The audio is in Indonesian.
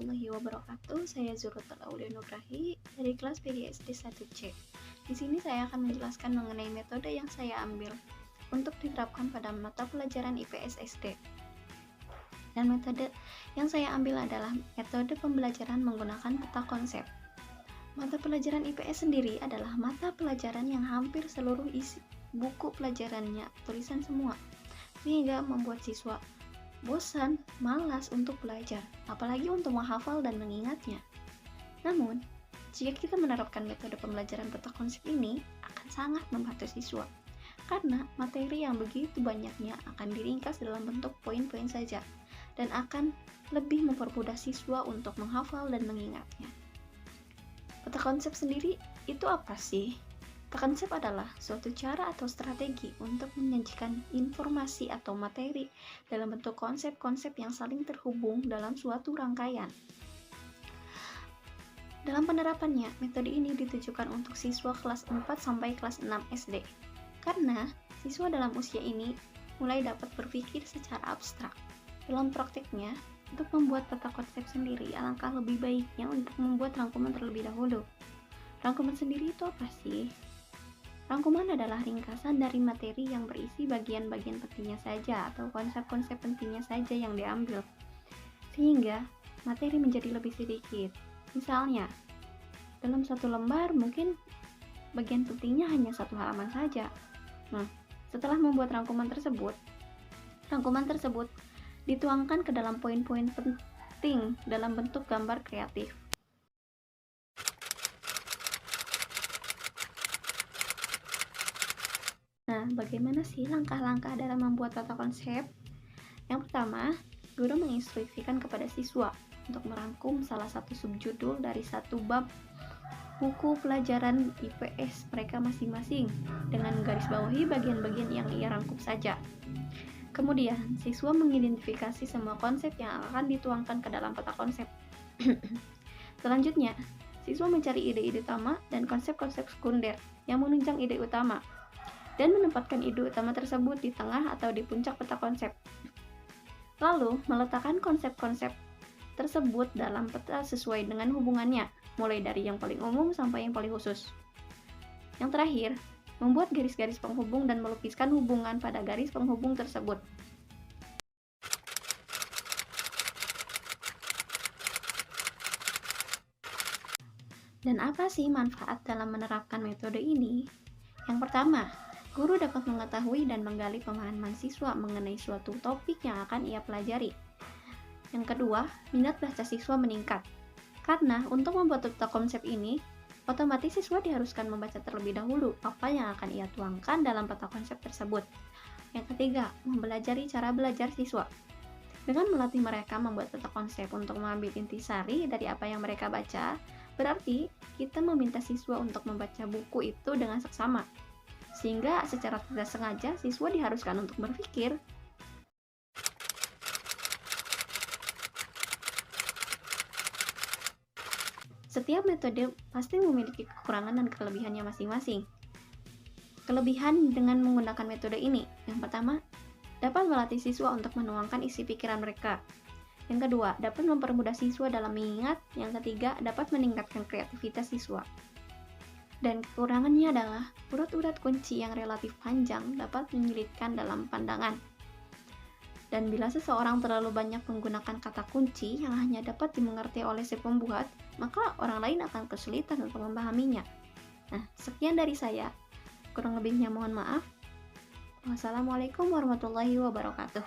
warahmatullahi wabarakatuh. Saya Zurratul Aulia Nugrahi dari kelas PDSD 1C. Di sini saya akan menjelaskan mengenai metode yang saya ambil untuk diterapkan pada mata pelajaran IPS SD. Dan metode yang saya ambil adalah metode pembelajaran menggunakan peta konsep. Mata pelajaran IPS sendiri adalah mata pelajaran yang hampir seluruh isi buku pelajarannya tulisan semua, sehingga membuat siswa bosan, malas untuk belajar, apalagi untuk menghafal dan mengingatnya. Namun, jika kita menerapkan metode pembelajaran peta konsep ini, akan sangat membantu siswa, karena materi yang begitu banyaknya akan diringkas dalam bentuk poin-poin saja, dan akan lebih mempermudah siswa untuk menghafal dan mengingatnya. Peta konsep sendiri itu apa sih? Peta konsep adalah suatu cara atau strategi untuk menyajikan informasi atau materi dalam bentuk konsep-konsep yang saling terhubung dalam suatu rangkaian. Dalam penerapannya, metode ini ditujukan untuk siswa kelas 4 sampai kelas 6 SD. Karena siswa dalam usia ini mulai dapat berpikir secara abstrak. Dalam praktiknya, untuk membuat peta konsep sendiri, alangkah lebih baiknya untuk membuat rangkuman terlebih dahulu. Rangkuman sendiri itu apa sih? Rangkuman adalah ringkasan dari materi yang berisi bagian-bagian pentingnya saja atau konsep-konsep pentingnya saja yang diambil, sehingga materi menjadi lebih sedikit. Misalnya, dalam satu lembar mungkin bagian pentingnya hanya satu halaman saja. Nah, setelah membuat rangkuman tersebut dituangkan ke dalam poin-poin penting dalam bentuk gambar kreatif. Nah, bagaimana sih langkah-langkah dalam membuat peta konsep? Yang pertama, guru menginstruksikan kepada siswa untuk merangkum salah satu subjudul dari satu bab buku pelajaran IPS mereka masing-masing dengan garis bawahi bagian-bagian yang ia rangkum saja. Kemudian, siswa mengidentifikasi semua konsep yang akan dituangkan ke dalam peta konsep. Selanjutnya, siswa mencari ide-ide utama dan konsep-konsep sekunder yang menunjang ide utama, dan menempatkan ide utama tersebut di tengah atau di puncak peta konsep. Lalu, meletakkan konsep-konsep tersebut dalam peta sesuai dengan hubungannya, mulai dari yang paling umum sampai yang paling khusus. Yang terakhir, membuat garis-garis penghubung dan melukiskan hubungan pada garis penghubung tersebut. Dan apa sih manfaat dalam menerapkan metode ini? Yang pertama, guru dapat mengetahui dan menggali pemahaman siswa mengenai suatu topik yang akan ia pelajari. Yang kedua, minat baca siswa meningkat. Karena untuk membuat peta konsep ini, otomatis siswa diharuskan membaca terlebih dahulu apa yang akan ia tuangkan dalam peta konsep tersebut. Yang ketiga, mempelajari cara belajar siswa. Dengan melatih mereka membuat peta konsep untuk mengambil intisari dari apa yang mereka baca, berarti kita meminta siswa untuk membaca buku itu dengan seksama. Sehingga secara tidak sengaja siswa diharuskan untuk berpikir. Setiap metode pasti memiliki kekurangan dan kelebihannya masing-masing. Kelebihan dengan menggunakan metode ini, yang pertama, dapat melatih siswa untuk menuangkan isi pikiran mereka. Yang kedua, dapat mempermudah siswa dalam mengingat. Yang ketiga, dapat meningkatkan kreativitas siswa. Dan kekurangannya adalah urat-urat kunci yang relatif panjang dapat menyulitkan dalam pandangan. Dan bila seseorang terlalu banyak menggunakan kata kunci yang hanya dapat dimengerti oleh si pembuat, maka orang lain akan kesulitan untuk memahaminya. Nah, sekian dari saya. Kurang lebihnya mohon maaf. Wassalamualaikum warahmatullahi wabarakatuh.